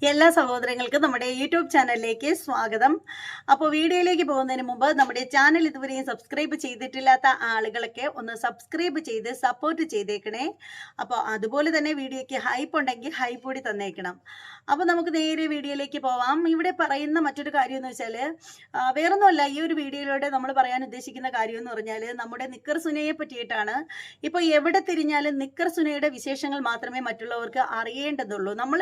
എല്ലാ സഹോദരങ്ങൾക്കും നമ്മുടെ യൂട്യൂബ് ചാനലിലേക്ക് സ്വാഗതം. അപ്പോൾ വീഡിയോയിലേക്ക് പോകുന്നതിന് മുമ്പ് നമ്മുടെ ചാനൽ ഇതുവരെയും സബ്സ്ക്രൈബ് ചെയ്തിട്ടില്ലാത്ത ആളുകളൊക്കെ ഒന്ന് സബ്സ്ക്രൈബ് ചെയ്ത് സപ്പോർട്ട് ചെയ്തേക്കണേ. അപ്പോൾ അതുപോലെ തന്നെ വീഡിയോയ്ക്ക് ഹൈപ്പ് ഉണ്ടെങ്കിൽ ഹൈപ്പ് കൂടി തന്നേക്കണം. അപ്പോൾ നമുക്ക് നേരെ വീഡിയോയിലേക്ക് പോവാം. ഇവിടെ പറയുന്ന മറ്റൊരു കാര്യം എന്ന് വെച്ചാൽ വേറൊന്നുമല്ല, ഈ ഒരു വീഡിയോയിലൂടെ നമ്മൾ പറയാൻ ഉദ്ദേശിക്കുന്ന കാര്യം എന്ന് പറഞ്ഞാൽ നമ്മുടെ നിക്കർ സുനയെ പറ്റിയിട്ടാണ്. ഇപ്പോൾ എവിടെ തിരിഞ്ഞാലും നിക്കർ സുനയുടെ വിശേഷങ്ങൾ മാത്രമേ മറ്റുള്ളവർക്ക് അറിയേണ്ടതുള്ളൂ. നമ്മൾ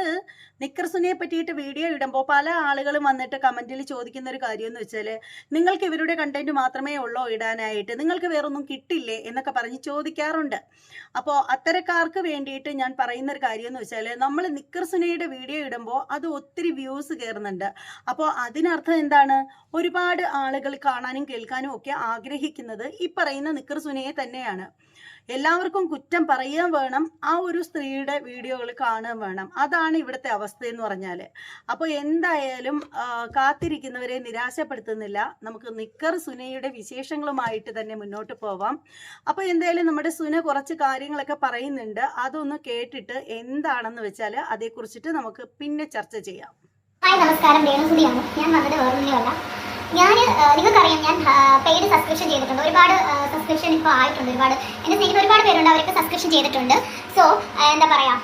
നിക്കർ സുനയെ പറ്റിയിട്ട് വീഡിയോ ഇടുമ്പോൾ പല ആളുകളും വന്നിട്ട് കമൻറ്റിൽ ചോദിക്കുന്ന ഒരു കാര്യം എന്ന് വെച്ചാൽ, നിങ്ങൾക്ക് ഇവരുടെ കണ്ടന്റ് മാത്രമേ ഉള്ളോ ഇടാനായിട്ട്, നിങ്ങൾക്ക് വേറൊന്നും കിട്ടില്ലേ എന്നൊക്കെ പറഞ്ഞ് ചോദിക്കാറുണ്ട്. അപ്പോൾ അത്തരക്കാർക്ക് വേണ്ടിയിട്ട് ഞാൻ പറയുന്ന ഒരു കാര്യം എന്ന് വെച്ചാൽ, നമ്മൾ നിക്കർ സുനയുടെ വീഡിയോ ഇടുമ്പോൾ അത് ഒത്തിരി വ്യൂസ് കയറുന്നുണ്ട്. അപ്പോൾ അതിനർത്ഥം എന്താണ്? ഒരുപാട് ആളുകൾ കാണാനും കേൾക്കാനും ഒക്കെ ആഗ്രഹിക്കുന്നത് ഈ പറയുന്ന നിക്കർ സുനയെ തന്നെയാണ്. എല്ലാവർക്കും കുറ്റം പറയാൻ വേണം, ആ ഒരു സ്ത്രീയുടെ വീഡിയോകൾ കാണാൻ വേണം. അതാണ് ഇവിടുത്തെ അവസ്ഥ എന്ന് പറഞ്ഞാൽ. അപ്പോൾ എന്തായാലും കാത്തിരിക്കുന്നവരെ നിരാശപ്പെടുത്തുന്നില്ല. നമുക്ക് നിക്കർ സുനയുടെ വിശേഷങ്ങളുമായിട്ട് തന്നെ മുന്നോട്ട് പോവാം. അപ്പോൾ എന്തായാലും നമ്മുടെ സുന കുറച്ച് കാര്യങ്ങളൊക്കെ പറയുന്നുണ്ട്. അതൊന്ന് കേട്ടിട്ട് എന്താണെന്ന് വെച്ചാൽ അതേക്കുറിച്ചിട്ട് നമുക്ക് പിന്നെ ചർച്ച ചെയ്യാം. ഹായ്, നമസ്കാരം. രേണുസുതിയാണ്. ഞാൻ വന്നത് വേറൊന്നുമല്ല. നിങ്ങൾക്കറിയാം, ഞാൻ പെയ്ഡ് സബ്സ്ക്രിപ്ഷൻ ചെയ്തിട്ടുണ്ട്. ഒരുപാട് സബ്സ്ക്രിപ്ഷൻ ഇപ്പോൾ ആയിട്ടുണ്ട്. എൻ്റെ സ്നേഹിത ഒരുപാട് പേരുണ്ട്, അവരൊക്കെ സബ്സ്ക്രിപ്ഷൻ ചെയ്തിട്ടുണ്ട്. സോ എന്താ പറയുക,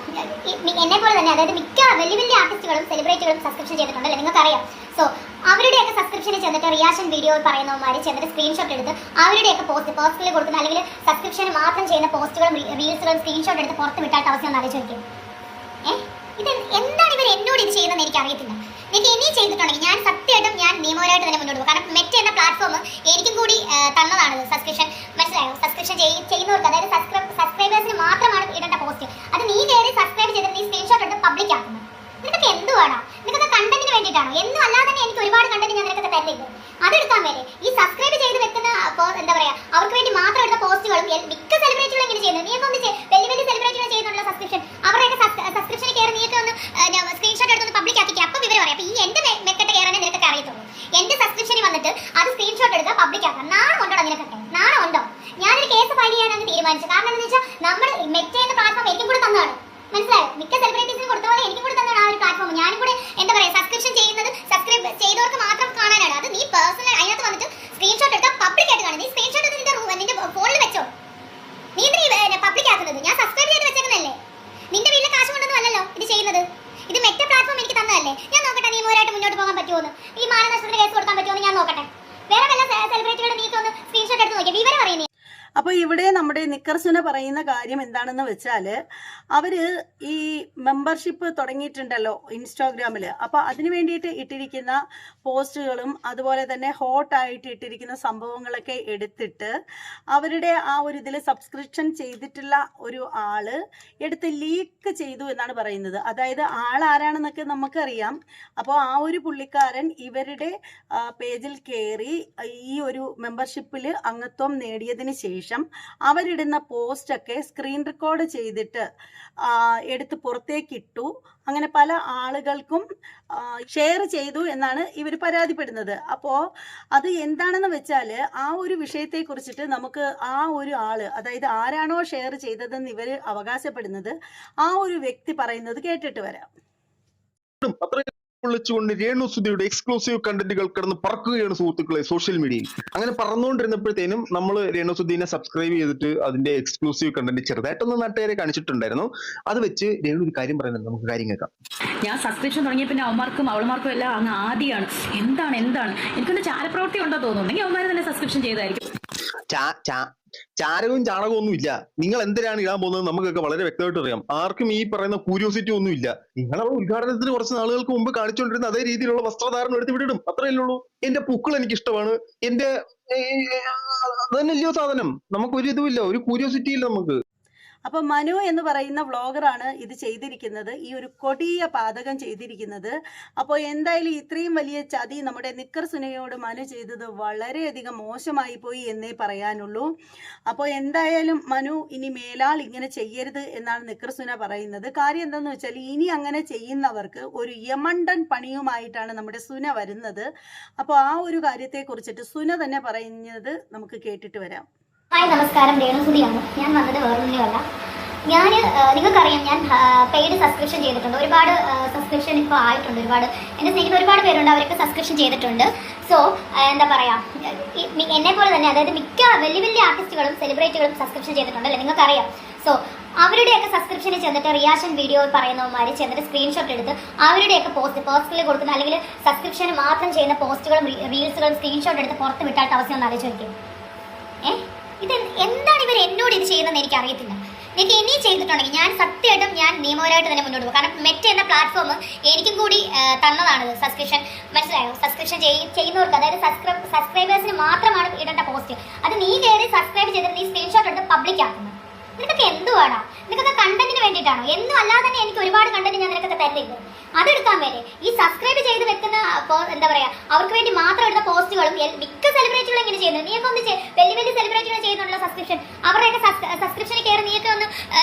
എന്നെ പോലെ തന്നെ, അതായത് മിക്ക വലിയ വലിയ ആർട്ടിസ്റ്റുകളും സെലിബ്രിറ്റികളും സബ്സ്ക്രിപ്ഷൻ ചെയ്തിട്ടുണ്ടല്ലേ, നിങ്ങൾക്കറിയാം. സോ അവരുടെയൊക്കെ സബ്സ്ക്രിപ്ഷന് ചെന്നിട്ട് റിയാക്ഷൻ വീഡിയോ പറയുന്നവന്മാർ ചെന്നിട്ട് സ്ക്രീൻഷോട്ട് എടുത്ത് അവരുടെയൊക്കെ പോസ്റ്റിൽ കൊടുക്കുന്ന, അല്ലെങ്കിൽ സബ്സ്ക്രിപ്ഷന് മാത്രം ചെയ്യുന്ന പോസ്റ്റുകളും റീൽസുകളും സ്ക്രീൻഷോട്ട് എടുത്ത് പുറത്ത് വിട്ടാത്ത അവസ്ഥ ഒന്ന് ആലോചിക്കും. ഇത് എന്താണ് ഇവർ എന്നോട് ഇത് ചെയ്യുന്നതെന്ന് എനിക്ക് അറിയത്തില്ല. എനിക്ക് ഇനിയും ചെയ്തിട്ടുണ്ടെങ്കിൽ ഞാൻ സത്യമായിട്ടും ഞാൻ നിയമപരമായിട്ട് തന്നെ മുന്നോട്ട് പോകും. കാരണം മെറ്റ് എന്ന പ്ലാറ്റ്ഫോം എനിക്കും കൂടി തന്നതാണ് സബ്സ്ക്രിപ്ഷൻ. മനസ്സിലായോ? സബ്സ്ക്രിപ്ഷൻ ചെയ്യുന്നവർക്ക്, അതായത് സബ്സ്ക്രൈബേഴ്സിന് മാത്രമാണ് ഇടേണ്ട പോസ്റ്റ്. അത് നീ കയറി സബ്സ്ക്രൈബ് ചെയ്തിട്ട് നീ സ്ക്രീൻഷോട്ട് എടുത്ത് പബ്ലിക് ആക്കുന്നത്. നിനക്കൊക്കെ എന്തുവാണോ? നിനക്കൊക്കെ കണ്ടന്റിന് വേണ്ടിയിട്ടാണോ? എന്നും അല്ലാതെ തന്നെ എനിക്ക് ഒരുപാട് കണ്ടന്റ് ഞാൻ നിനക്കൊക്കെ തരുന്നുണ്ട്. അതെടുക്കാൻ വരെ ഈ സബ്സ്ക്രൈബ് ചെയ്ത് വെക്കുന്ന, എന്താ പറയാ, അവർക്ക് വേണ്ടി മാത്രം എടുത്ത പോസ്റ്റുകളും മിക്ക സെലിബ്രിറ്റികളും ഇങ്ങനെ ചെയ്യുന്നത്. നീ ഒന്ന് വലിയ വലിയ സെലിബ്രിറ്റികൾ ചെയ്യുന്നുള്ള സബ്സ്ക്രിപ്ഷൻ, അവരുടെയൊക്കെ സബ്സ്ക്രിപ്ഷന് കയറി നീയൊക്കെ ഒന്ന് സ്ക്രീൻഷോട്ട് എടുത്തൊന്ന് പബ്ലിക് ആക്കിക്കുക. അപ്പം വിവരം പറയാം. അപ്പൊ ഈ എന്റെ മെക്കെട്ട് കയറാനേ നിനക്കൊക്കെ അറിയത്തുള്ളൂ. എന്റെ സബ്സ്ക്രിപ്ഷന് വന്നിട്ട് അത് സ്ക്രീൻഷോട്ട് എടുക്കുക, പബ്ലിക് ആക്കാം. നാണം ഉണ്ടോ നിനക്കൊക്കെ? നാണം ഉണ്ടോ? ഞാനൊരു കേസ് ഫയൽ ചെയ്യാനാണ് തീരുമാനിച്ചത്. കാരണം എന്താണെന്ന് വെച്ചാൽ നമ്മൾ മെറ്റ് എന്ന പ്ലാറ്റ്ഫോം എനിക്കും കൂടെ തന്നതാണ്. മനസ്സിലായോ? മിക്ക സെലിബ്രിറ്റീസിനും കൊടുത്ത പോലെ എനിക്കും കൂടെ തന്നതാണ് ആ ഒരു പ്ലാറ്റ്ഫോം. ഞാനും കൂടെ എന്താ പറയാ, സബ്സ്ക്രിപ്ഷൻ ചെയ്യുന്നത് സബ്സ്ക്രൈബ് ചെയ്തവർക്ക് മാത്രം കാണാനാണ്. അത് നീ പേഴ്സണൽ അതിനകത്ത് വന്നിട്ട് സ്ക്രീൻഷോട്ട് എടുത്താൽ പബ്ലിക് ആയിട്ട് കാണും. നീ സ്ക്രീൻഷോട്ട് നിന്റെ ഫോണിൽ വെച്ചോ. നീ എന്തിനാ പബ്ലിക് ആക്കുന്നത്? ഞാൻ സബ്സ്ക്രൈബ് ചെയ്ത് വെച്ചേക്കുന്നല്ലേ. നിന്റെ വീട്ടിലെ കാശ് കൊണ്ടൊന്നും അല്ലല്ലോ ഇത് ചെയ്യുന്നത്. ഇത് മെറ്റ പ്ലാറ്റ്ഫോം എനിക്ക് തന്നതല്ലേ. ഞാൻ നോക്കട്ടെ നിയമപരമായിട്ട് മുന്നോട്ട് പോകാൻ പറ്റുമോ, ഈ മാനനഷ്ടത്തിന് കേസ് കൊടുക്കാൻ പറ്റുമോ ഞാൻ നോക്കട്ടെ. വേറെ വല്ല സെലിബ്രിറ്റികളുടെ നീ ഒന്ന് സ്ക്രീൻഷോട്ട് എടുത്ത് നോക്കിയാൽ വിവരം അറിയുന്നേ. അപ്പോൾ ഇവിടെ നമ്മുടെ നിക്കർ സുന പറയുന്ന കാര്യം എന്താണെന്ന് വെച്ചാൽ, അവർ ഈ മെമ്പർഷിപ്പ് തുടങ്ങിയിട്ടുണ്ടല്ലോ ഇൻസ്റ്റാഗ്രാമിൽ. അപ്പോൾ അതിന് വേണ്ടിയിട്ട് ഇട്ടിരിക്കുന്ന പോസ്റ്റുകളും അതുപോലെ തന്നെ ഹോട്ടായിട്ട് ഇട്ടിരിക്കുന്ന സംഭവങ്ങളൊക്കെ എടുത്തിട്ട് അവരുടെ ആ ഒരു ഇതിൽ സബ്സ്ക്രിപ്ഷൻ ചെയ്തിട്ടുള്ള ഒരു ആള് എടുത്ത് ലീക്ക് ചെയ്തു എന്നാണ് പറയുന്നത്. അതായത് ആളാരാണെന്നൊക്കെ നമുക്കറിയാം. അപ്പോൾ ആ ഒരു പുള്ളിക്കാരൻ ഇവരുടെ പേജിൽ കയറി ഈ ഒരു മെമ്പർഷിപ്പിൽ അംഗത്വം നേടിയതിന് ശേഷം അവരിടുന്ന പോസ്റ്റൊക്കെ സ്ക്രീൻ റെക്കോർഡ് ചെയ്തിട്ട് എടുത്ത് പുറത്തേക്ക് ഇട്ടു. അങ്ങനെ പല ആളുകൾക്കും ഷെയർ ചെയ്തു എന്നാണ് ഇവർ പരാതിപ്പെടുന്നത്. അപ്പോൾ അത് എന്താണെന്ന് വെച്ചാൽ, ആ ഒരു വിഷയത്തെ കുറിച്ചിട്ട് നമുക്ക് ആ ഒരു ആള്, അതായത് ആരാണോ ഷെയർ ചെയ്തതെന്ന് ഇവർ അവകാശപ്പെടുന്നത്, ആ ഒരു വ്യക്തി പറയുന്നത് കേട്ടിട്ട് വരാം. ുകൊണ്ട് രേണുസുതിയുടെ എക്സ്ക്ലൂസീവ് കണ്ടന്റുകൾ കിടന്ന് പറക്കുകയാണ് സുഹൃത്തുക്കളെ സോഷ്യൽ മീഡിയയിൽ. അങ്ങനെ പറന്നുകൊണ്ടിരുന്നപ്പോഴത്തേനും നമ്മൾ രേണുസുദീനെ സബ്സ്ക്രൈബ് ചെയ്തിട്ട് അതിന്റെ എക്സ്ക്ലൂസീവ് കണ്ടന്റ് ചെറുതായിട്ടൊന്ന് നാട്ടുകാരെ കാണിച്ചിട്ടുണ്ടായിരുന്നു. അത് വെച്ച് രേണു ഒരു കാര്യം പറയുന്നത് നമുക്ക് കാര്യം കേൾക്കാം. ഞാൻ സബ്സ്ക്രിപ്ഷൻ തുടങ്ങിയ പിന്നെ അവന്മാർക്കും അവൾമാർക്കും എല്ലാം അങ്ങ് ആദ്യമാണ്. എന്താണ് എനിക്കൊന്ന് ചാരപ്രവൃത്തി ഉണ്ടോ തോന്നുന്നുണ്ടെങ്കിൽ അവന്മാർ തന്നെ സബ്സ്ക്രിപ്ഷൻ ചെയ്തായിരിക്കും. ചാരവും ചാണകവും ഒന്നും ഇല്ല. നിങ്ങൾ എന്തിനാണ് ഇടാൻ പോകുന്നത് നമുക്കൊക്കെ വളരെ വ്യക്തമായിട്ട് അറിയാം. ആർക്കും ഈ പറയുന്ന ക്യൂരിയോസിറ്റി ഒന്നും ഇല്ല. നിങ്ങൾ ഉദ്ഘാടനത്തിന് കുറച്ച് നാളുകൾക്ക് മുമ്പ് കാണിച്ചുകൊണ്ടിരുന്ന അതേ രീതിയിലുള്ള വസ്ത്രധാരണം എടുത്ത് വിട്ടിടും, അത്രയല്ലേ ഉള്ളൂ. എന്റെ പൂക്കൾ എനിക്ക് ഇഷ്ടമാണ്, എന്റെ അതന്നെയല്ലയോ സാധനം. നമുക്ക് ഒരു ഇതുമില്ല, ഒരു ക്യൂരിയോസിറ്റി ഇല്ല നമുക്ക്. അപ്പോൾ മനു എന്ന് പറയുന്ന വ്ളോഗറാണ് ഇത് ചെയ്തിരിക്കുന്നത്, ഈ ഒരു കൊടിയ പാതകം ചെയ്തിരിക്കുന്നത്. അപ്പോൾ എന്തായാലും ഇത്രയും വലിയ ചതി നമ്മുടെ നിക്കർ സുനയോട് മനു ചെയ്തത് വളരെയധികം മോശമായി പോയി എന്നേ പറയാനുള്ളൂ. അപ്പോൾ എന്തായാലും മനു ഇനി മേലാൽ ഇങ്ങനെ ചെയ്യരുത് എന്നാണ് നിക്കർ സുന പറയുന്നത്. കാര്യം എന്താണെന്ന് വെച്ചാൽ, ഇനി അങ്ങനെ ചെയ്യുന്നവർക്ക് ഒരു യമണ്ടൻ പണിയുമായിട്ടാണ് നമ്മുടെ സുന വരുന്നത്. അപ്പോൾ ആ ഒരു കാര്യത്തെക്കുറിച്ചിട്ട് സുന തന്നെ പറയുന്നത് നമുക്ക് കേട്ടിട്ട് വരാം. ഹായ്, നമസ്കാരം. രേണുസുതിയാണ്. ഞാൻ വന്നത് വേറൊന്നുമല്ല. നിങ്ങൾക്കറിയാം ഞാൻ പെയ്ഡ് സബ്സ്ക്രിപ്ഷൻ ചെയ്തിട്ടുണ്ട്. ഒരുപാട് സബ്സ്ക്രിപ്ഷൻ ഇപ്പോൾ ആയിട്ടുണ്ട്. ഒരുപാട് എന്നെ സ്നേഹിക്കുന്ന ഒരുപാട് പേരുണ്ട്, അവരൊക്കെ സബ്സ്ക്രിപ്ഷൻ ചെയ്തിട്ടുണ്ട്. സോ എന്താ പറയുക, എന്നെ പോലെ തന്നെ അതായത് മിക്ക വലിയ വലിയ ആർട്ടിസ്റ്റുകളും സെലിബ്രിറ്റികളും സബ്സ്ക്രിപ്ഷൻ ചെയ്തിട്ടുണ്ടല്ലേ, നിങ്ങൾക്കറിയാം. സോ അവരുടെയൊക്കെ സബ്സ്ക്രിപ്ഷനിൽ ചെന്നിട്ട് റിയാക്ഷൻ വീഡിയോ പറയുന്നവന്മാർ ചെന്നിട്ട് സ്ക്രീൻഷോട്ട് എടുത്ത് അവരുടെയൊക്കെ പേഴ്സണലി കൊടുക്കുന്ന അല്ലെങ്കിൽ സബ്സ്ക്രിപ്ഷന് മാത്രം ചെയ്യുന്ന പോസ്റ്റുകളും റീൽസുകളും സ്ക്രീൻഷോട്ട് എടുത്ത് പുറത്ത് വിട്ടാത്ത അവസ്ഥ ഒന്ന് ആലോചിക്കും. ഇത് എന്താണ് ഇവർ എന്നോട് ഇത് ചെയ്യുന്നതെന്ന് എനിക്ക് അറിയത്തില്ല. എനിക്ക് ഇനിയും ചെയ്തിട്ടുണ്ടെങ്കിൽ ഞാൻ സത്യമായിട്ടും ഞാൻ നിയമപരമായിട്ട് തന്നെ മുന്നോട്ട് പോകും. കാരണം മെറ്റ എന്ന പ്ലാറ്റ്ഫോം എനിക്കും കൂടി തന്നതാണ് സബ്സ്ക്രിപ്ഷൻ. മനസ്സിലായോ? സബ്സ്ക്രിപ്ഷൻ ചെയ്യുന്നവർക്ക്, അതായത് സബ്സ്ക്രൈബേഴ്സിന് മാത്രമാണ് ഇടേണ്ട പോസ്റ്റ്. അത് നീ കയറി സബ്സ്ക്രൈബ് ചെയ്തിട്ട് നീ സ്ക്രീൻഷോട്ട് എടുത്ത് പബ്ലിക് ആക്കുന്നത്. നിനക്കൊക്കെ എന്തുവാടാ? നിനക്കൊക്കെ കണ്ടന്റിന് വേണ്ടിയിട്ടാണോ? എന്നും അല്ലാതെ തന്നെ എനിക്ക് ഒരുപാട് കണ്ടന്റ് ഞാൻ നിനക്കൊക്കെ തരുന്നുണ്ട്. അതെടുക്കാൻ വരെ ഈ സബ്സ്ക്രൈബ് ചെയ്ത് വെക്കുന്ന എന്താ പറയാ, അവർക്ക് വേണ്ടി മാത്രം എടുത്ത പോസ്റ്റുകളും മിക്ക സെലിബ്രിറ്റികളും ഇങ്ങനെ ചെയ്യുന്നത്. നീയൊക്കെ ഒന്ന് വലിയ വലിയ സെലിബ്രിറ്റികൾ ചെയ്യുന്നുണ്ടല്ലോ സബ്സ്ക്രിപ്ഷൻ, അവരുടെയൊക്കെ സബ്സ്ക്രിപ്ഷനിൽ കയറി നീയൊക്കെ ഒന്ന്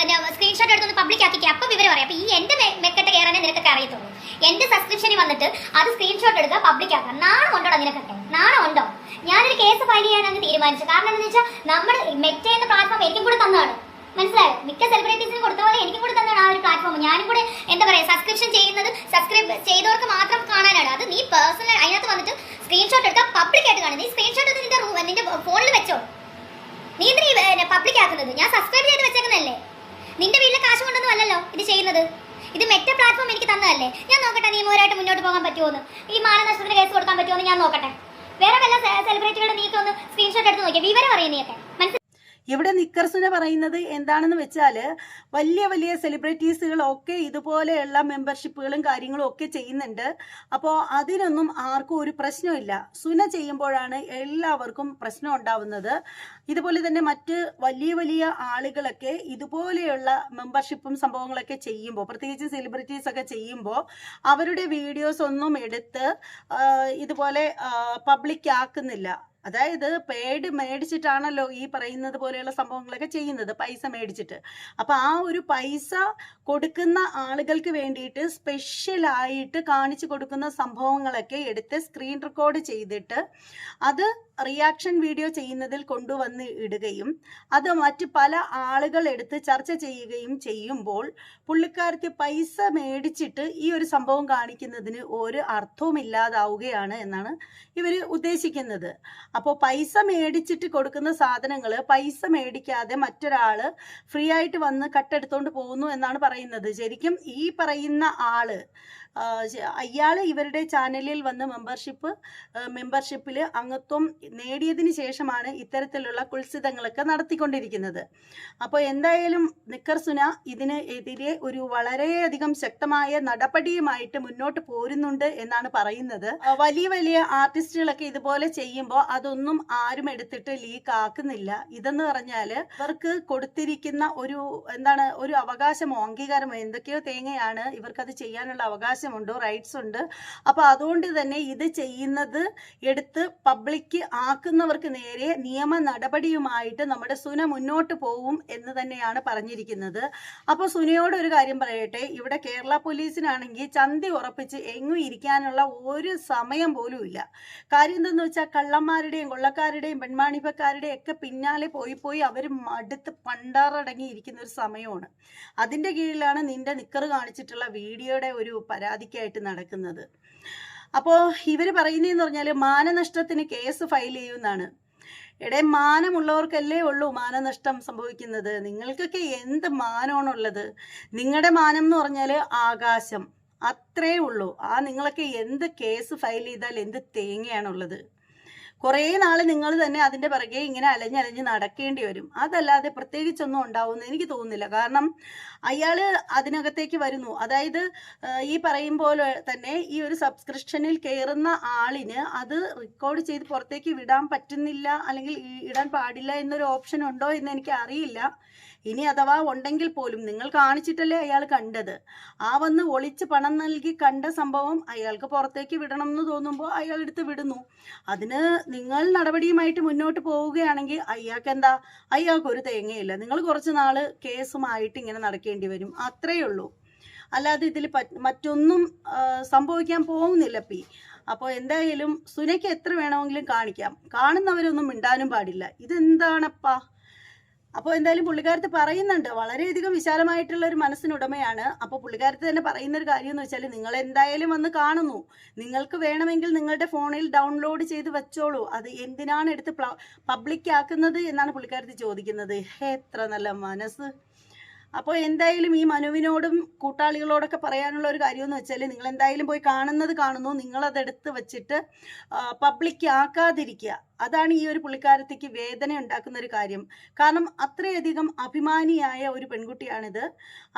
സ്ക്രീൻഷോട്ട് എടുത്തൊന്ന് പബ്ലിക് ആക്കിക്കുക. അപ്പം വിവരം അറിയാം. അപ്പൊ ഈ എന്റെ മെക്കെട്ട് കയറാനേ നിനക്കൊക്കെ അറിയത്തുള്ളൂ. എന്റെ സബ്സ്ക്രിപ്ഷനിൽ വന്നിട്ട് അത് സ്ക്രീൻഷോട്ട് എടുക്കുക, പബ്ലിക് ആക്കുക. നാണം ഉണ്ടോ നിനക്കൊക്കെ? നാണം ഉണ്ടോ? ഞാനൊരു കേസ് ഫയൽ ചെയ്യാൻ അങ്ങ് തീരുമാനിച്ചു. കാരണം എന്താണെന്ന് വെച്ചാൽ നമ്മുടെ മെറ്റ എന്ന പ്ലാറ്റ്ഫോം എനിക്കും കൂടെ തന്നതാണ്. മനസ്സിലായോ? മിക്ക സെലിബ്രിറ്റീസിന് കൊടുത്ത പോലെ എനിക്കും കൂടെ തന്നെയാണ് ആ ഒരു പ്ലാറ്റ്ഫോം. ഞാനും കൂടെ എന്താ പറയാ, സബ്സ്ക്രിപ്ഷൻ ചെയ്യുന്നത് സബ്സ്ക്രൈബ് ചെയ്തവർക്ക് മാത്രം കാണാനാണ്. അത് നീ പേഴ്സണൽ അതിനകത്ത് വന്നിട്ട് സ്ക്രീൻഷോട്ട് എടുത്താൽ പബ്ലിക് ആയിട്ട് കാണും. നീ സ്ക്രീൻഷോട്ട് എടുത്ത് നിന്റെ ഫോണിൽ വെച്ചോ. നീ എന്തിനാ പബ്ലിക് ആക്കുന്നത്? ഞാൻ സബ്സ്ക്രൈബ് ചെയ്ത് വെച്ചേക്കുന്നതല്ലേ. നിന്റെ വീട്ടിലെ കാശ് കൊണ്ടൊന്നും അല്ലല്ലോ ഇത് ചെയ്യുന്നത്. ഇത് മെറ്റ പ്ലാറ്റ്ഫോം എനിക്ക് തന്നതല്ലേ. ഞാൻ നോക്കട്ടെ നിയമപരമായിട്ട് മുന്നോട്ട് പോകാൻ പറ്റുമോന്ന്, ഈ മാനനഷ്ടത്തിന് കേസ് കൊടുക്കാൻ പറ്റുമോന്ന് ഞാൻ നോക്കട്ടെ. വേറെ വല്ല സെലിബ്രിറ്റികളുടെ നീക്ക് ഒന്ന് സ്ക്രീൻഷോട്ട് എടുത്ത് നോക്കിയാൽ വിവരം അറിയാം നീയൊക്കെ. ഇവിടെ നിക്കർസുന പറയുന്നത് എന്താണെന്ന് വെച്ചാൽ വലിയ വലിയ സെലിബ്രിറ്റീസുകളൊക്കെ ഇതുപോലെയുള്ള മെമ്പർഷിപ്പുകളും കാര്യങ്ങളും ഒക്കെ ചെയ്യുന്നുണ്ട്. അപ്പോൾ അതിനൊന്നും ആർക്കും ഒരു പ്രശ്നമില്ല. സുന ചെയ്യുമ്പോഴാണ് എല്ലാവർക്കും പ്രശ്നം ഉണ്ടാവുന്നത്. ഇതുപോലെ തന്നെ മറ്റ് വലിയ വലിയ ആളുകളൊക്കെ ഇതുപോലെയുള്ള മെമ്പർഷിപ്പും സംഭവങ്ങളൊക്കെ ചെയ്യുമ്പോൾ, പ്രത്യേകിച്ച് സെലിബ്രിറ്റീസ് ഒക്കെ ചെയ്യുമ്പോൾ അവരുടെ വീഡിയോസ് ഒന്നും എടുത്ത് ഇതുപോലെ പബ്ലിക് ആക്കുന്നില്ല. അതായത് പേഡ് മേടിച്ചിട്ടാണല്ലോ ഈ പറയുന്നത് പോലെയുള്ള സംഭവങ്ങളൊക്കെ ചെയ്യുന്നത്, പൈസ മേടിച്ചിട്ട്. അപ്പോൾ ആ ഒരു പൈസ കൊടുക്കുന്ന ആളുകൾക്ക് വേണ്ടിയിട്ട് സ്പെഷ്യലായിട്ട് കാണിച്ചു കൊടുക്കുന്ന സംഭവങ്ങളൊക്കെ എടുത്ത് സ്ക്രീൻ റെക്കോർഡ് ചെയ്തിട്ട് അത് റിയാക്ഷൻ വീഡിയോ ചെയ്യുന്നതിൽ കൊണ്ടുവന്ന് ഇടുകയും അത് മറ്റ് പല ആളുകൾ എടുത്ത് ചർച്ച ചെയ്യുകയും ചെയ്യുമ്പോൾ പുള്ളിക്കാർക്ക് പൈസ മേടിച്ചിട്ട് ഈ ഒരു സംഭവം കാണിക്കുന്നതിന് ഒരു അർത്ഥവും ഇല്ലാതാവുകയാണ് എന്നാണ് ഇവർ ഉദ്ദേശിക്കുന്നത്. അപ്പോൾ പൈസ മേടിച്ചിട്ട് കൊടുക്കുന്ന സാധനങ്ങൾ പൈസ മേടിക്കാതെ മറ്റൊരാൾ ഫ്രീ ആയിട്ട് വന്ന് കട്ടെടുത്തോണ്ട് പോകുന്നു എന്നാണ് പറയുന്നത്. ശരിക്കും ഈ പറയുന്ന ആള് അയാൾ ഇവരുടെ ചാനലിൽ വന്ന് മെമ്പർഷിപ്പിൽ അംഗത്വം നേടിയതിന് ശേഷമാണ് ഇത്തരത്തിലുള്ള കുൽസിതങ്ങളൊക്കെ നടത്തിക്കൊണ്ടിരിക്കുന്നത്. അപ്പോൾ എന്തായാലും നിക്കർ സുന ഇതിനെതിരെ ഒരു വളരെയധികം ശക്തമായ നടപടിയുമായിട്ട് മുന്നോട്ട് പോരുന്നുണ്ട് എന്നാണ് പറയുന്നത്. വലിയ വലിയ ആർട്ടിസ്റ്റുകളൊക്കെ ഇതുപോലെ ചെയ്യുമ്പോൾ അതൊന്നും ആരും എടുത്തിട്ട് ലീക്ക് ആക്കുന്നില്ല. ഇതെന്ന് പറഞ്ഞാൽ ഇവർക്ക് കൊടുത്തിരിക്കുന്ന ഒരു അവകാശമോ അംഗീകാരമോ എന്തൊക്കെയോ തേങ്ങയാണ്, ഇവർക്കത് ചെയ്യാനുള്ള അവകാശമുണ്ടോ, റൈറ്റ്സ് ഉണ്ട്. അപ്പോൾ അതുകൊണ്ട് തന്നെ ഇത് ചെയ്യുന്നത് എടുത്ത് പബ്ലിക് ആക്കുന്നവർക്ക് നേരെ നിയമ നടപടിയുമായിട്ട് നമ്മുടെ സുന മുന്നോട്ട് പോവും എന്ന് തന്നെയാണ് പറഞ്ഞിരിക്കുന്നത്. അപ്പോൾ സുനയോട് ഒരു കാര്യം പറയട്ടെ, ഇവിടെ കേരള പോലീസിനാണെങ്കിൽ ചന്തി ഉറപ്പിച്ച് എങ്ങും ഇരിക്കാനുള്ള ഒരു സമയം പോലും ഇല്ല. കാര്യം എന്തെന്ന് വെച്ചാൽ കള്ളന്മാരുടെയും കൊള്ളക്കാരുടെയും പെൺമാണിപ്പക്കാരുടെയും ഒക്കെ പിന്നാലെ പോയി അവർ മടുത്ത് പണ്ടാറടങ്ങി ഇരിക്കുന്ന ഒരു സമയമാണ്. അതിൻ്റെ കീഴിലാണ് നിന്റെ നിക്കറ് കാണിച്ചിട്ടുള്ള വീഡിയോയുടെ ഒരു പരാതിക്കായിട്ട് നടക്കുന്നത്. അപ്പോൾ ഇവർ പറയുന്നതെന്ന് പറഞ്ഞാൽ മാനനഷ്ടത്തിന് കേസ് ഫയൽ ചെയ്യുമെന്നാണ്. മാനമുള്ളവർക്കല്ലേ ഉള്ളൂ മാനനഷ്ടം സംഭവിക്കുന്നത്. നിങ്ങൾക്കൊക്കെ എന്ത് മാനമാണുള്ളത്? നിങ്ങളുടെ മാനം എന്ന് പറഞ്ഞാൽ ആകാശം, അത്രേ ഉള്ളൂ. നിങ്ങളൊക്കെ എന്ത് കേസ് ഫയൽ ചെയ്താൽ എന്ത് തേങ്ങയാണുള്ളത്? കുറേ നാൾ നിങ്ങൾ തന്നെ അതിൻ്റെ പിറകെ ഇങ്ങനെ അലഞ്ഞലഞ്ഞ് നടക്കേണ്ടി വരും. അതല്ലാതെ പ്രത്യേകിച്ചൊന്നും ഉണ്ടാവുമെന്ന് എനിക്ക് തോന്നുന്നില്ല. കാരണം അയാൾ അതിനകത്തേക്ക് വരുന്നു. അതായത് ഈ പറയും പോലെ തന്നെ ഈ ഒരു സബ്സ്ക്രിപ്ഷനിൽ കയറുന്ന ആളിന് അത് റെക്കോർഡ് ചെയ്ത് പുറത്തേക്ക് വിടാൻ പറ്റുന്നില്ല, അല്ലെങ്കിൽ ഇടാൻ പാടില്ല എന്നൊരു ഓപ്ഷൻ ഉണ്ടോ എന്ന് എനിക്ക് അറിയില്ല. ഇനി അഥവാ ഉണ്ടെങ്കിൽ പോലും നിങ്ങൾ കാണിച്ചിട്ടല്ലേ അയാൾ കണ്ടത്. വന്ന് ഒളിച്ച് പണം നൽകി കണ്ട സംഭവം അയാൾക്ക് പുറത്തേക്ക് വിടണം എന്ന് തോന്നുമ്പോൾ അയാൾ എടുത്ത് വിടുന്നു. അതിന് നിങ്ങൾ നടപടിയുമായിട്ട് മുന്നോട്ട് പോവുകയാണെങ്കിൽ അയാൾക്കൊരു തേങ്ങയില്ല. നിങ്ങൾ കുറച്ച് നാള് കേസുമായിട്ട് ഇങ്ങനെ നടക്കേണ്ടി വരും, അത്രയേ ഉള്ളൂ. അല്ലാതെ ഇതിൽ മറ്റൊന്നും സംഭവിക്കാൻ പോകുന്നില്ല. അപ്പോൾ എന്തായാലും സുനയ്ക്ക് എത്ര വേണമെങ്കിലും കാണിക്കാം, കാണുന്നവരൊന്നും മിണ്ടാനും പാടില്ല. ഇതെന്താണപ്പാ? അപ്പോൾ എന്തായാലും പുള്ളിക്കാരത്ത് പറയുന്നുണ്ട്, വളരെയധികം വിശാലമായിട്ടുള്ള ഒരു മനസ്സിനുടമയാണ്. അപ്പോൾ പുള്ളിക്കാരത്ത് തന്നെ പറയുന്ന ഒരു കാര്യം എന്ന് വെച്ചാൽ, നിങ്ങൾ എന്തായാലും വന്ന് കാണുന്നു, നിങ്ങൾക്ക് വേണമെങ്കിൽ നിങ്ങളുടെ ഫോണിൽ ഡൗൺലോഡ് ചെയ്ത് വെച്ചോളൂ, അത് എന്തിനാണ് എടുത്ത് പബ്ലിക് ആക്കുന്നത് എന്നാണ് പുള്ളിക്കാരത്ത് ചോദിക്കുന്നത്. എത്ര നല്ല മനസ്സ്. അപ്പോൾ എന്തായാലും ഈ മനുവിനോടും കൂട്ടാളികളോടൊക്കെ പറയാനുള്ള ഒരു കാര്യം എന്ന് വെച്ചാൽ, നിങ്ങൾ എന്തായാലും പോയി കാണുന്നു, നിങ്ങളതെടുത്ത് വെച്ചിട്ട് പബ്ലിക് ആക്കാതിരിക്കുക. അതാണ് ഈ ഒരു പുള്ളിക്കാരത്തേക്ക് വേദന ഉണ്ടാക്കുന്ന ഒരു കാര്യം. കാരണം അത്രയധികം അഭിമാനിയായ ഒരു പെൺകുട്ടിയാണിത്.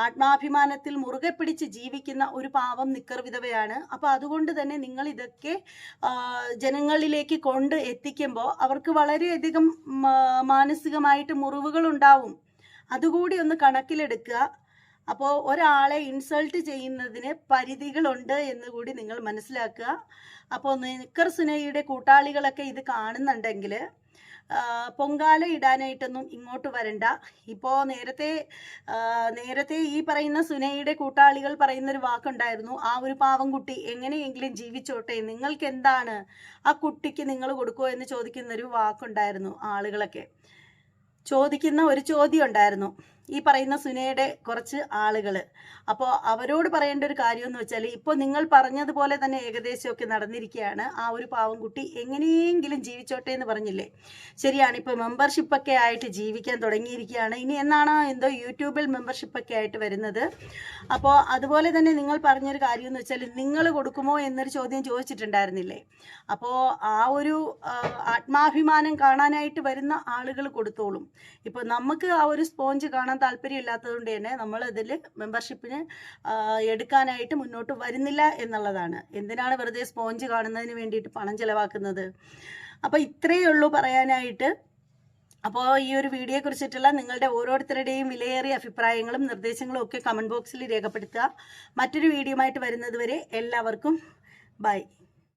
ആത്മാഭിമാനത്തിൽ മുറുകെ പിടിച്ച് ജീവിക്കുന്ന ഒരു പാവം നിക്കർ വിധവയാണ്. അപ്പോൾ അതുകൊണ്ട് തന്നെ നിങ്ങൾ ഇതൊക്കെ ജനങ്ങളിലേക്ക് കൊണ്ട് എത്തിക്കുമ്പോൾ അവർക്ക് വളരെയധികം മാനസികമായിട്ട് മുറിവുകൾ ഉണ്ടാവും. അതുകൂടി ഒന്ന് കണക്കിലെടുക്കുക. അപ്പോൾ ഒരാളെ ഇൻസൾട്ട് ചെയ്യുന്നതിന് പരിധികളുണ്ട് എന്ന് കൂടി നിങ്ങൾ മനസ്സിലാക്കുക. അപ്പോൾ നിക്കർ സുനൈയുടെ കൂട്ടാളികളൊക്കെ ഇത് കാണുന്നുണ്ടെങ്കിൽ പൊങ്കാല ഇടാനായിട്ടൊന്നും ഇങ്ങോട്ട് വരണ്ട. ഇപ്പോൾ നേരത്തെ ഈ പറയുന്ന സുനൈയുടെ കൂട്ടാളികൾ പറയുന്നൊരു വാക്കുണ്ടായിരുന്നു, ആ ഒരു പാവം കുട്ടി എങ്ങനെയെങ്കിലും ജീവിച്ചോട്ടെ, നിങ്ങൾക്ക് എന്താണ്, ആ കുട്ടിക്ക് നിങ്ങൾ കൊടുക്കുമോ എന്ന് ചോദിക്കുന്നൊരു വാക്കുണ്ടായിരുന്നു. ആളുകളൊക്കെ ചോദിക്കുന്ന ഒരു ചോദ്യം ഉണ്ടായിരുന്നു ഈ പറയുന്ന സുനയുടെ കുറച്ച് ആളുകൾ. അപ്പോൾ അവരോട് പറയേണ്ട ഒരു കാര്യം എന്ന് വെച്ചാൽ, ഇപ്പോൾ നിങ്ങൾ പറഞ്ഞതുപോലെ തന്നെ ഏകദേശമൊക്കെ നടന്നിരിക്കുകയാണ്. ആ ഒരു പാവം കുട്ടി എങ്ങനെയെങ്കിലും ജീവിച്ചോട്ടെ എന്ന് പറഞ്ഞില്ലേ, ശരിയാണ്. ഇപ്പോൾ മെമ്പർഷിപ്പൊക്കെ ആയിട്ട് ജീവിക്കാൻ തുടങ്ങിയിരിക്കുകയാണ്. ഇനി എന്നാണ് എന്തോ യൂട്യൂബിൽ മെമ്പർഷിപ്പൊക്കെ ആയിട്ട് വരുന്നത്. അപ്പോൾ അതുപോലെ തന്നെ നിങ്ങൾ പറഞ്ഞൊരു കാര്യം എന്ന് വെച്ചാൽ, നിങ്ങൾ കൊടുക്കുമോ എന്നൊരു ചോദ്യം ചോദിച്ചിട്ടുണ്ടായിരുന്നില്ലേ. അപ്പോൾ ആ ഒരു ആത്മാഭിമാനം കാണാനായിട്ട് വരുന്ന ആളുകൾ കൊടുത്തോളും. ഇപ്പോൾ നമുക്ക് ആ ഒരു സ്പോഞ്ച് കാണാൻ താല്പര്യമില്ലാത്തതുകൊണ്ട് തന്നെ നമ്മൾ ഇതിൽ മെമ്പർഷിപ്പിന് എടുക്കാനായിട്ട് മുന്നോട്ട് വരുന്നില്ല എന്നുള്ളതാണ്. എന്തിനാണ് വെറുതെ സ്പോഞ്ച് കാണുന്നതിന് വേണ്ടിയിട്ട് പണം ചിലവാക്കുന്നത്? അപ്പോൾ ഇത്രയേ ഉള്ളൂ പറയാനായിട്ട്. അപ്പോൾ ഈ ഒരു വീഡിയോയെ കുറിച്ചിട്ടുള്ള നിങ്ങളുടെ ഓരോരുത്തരുടെയും വിലയേറിയ അഭിപ്രായങ്ങളും നിർദ്ദേശങ്ങളും ഒക്കെ കമൻറ്റ് ബോക്സിൽ രേഖപ്പെടുത്തുക. മറ്റൊരു വീഡിയോയുമായിട്ട് വരുന്നത് വരെ എല്ലാവർക്കും ബൈ.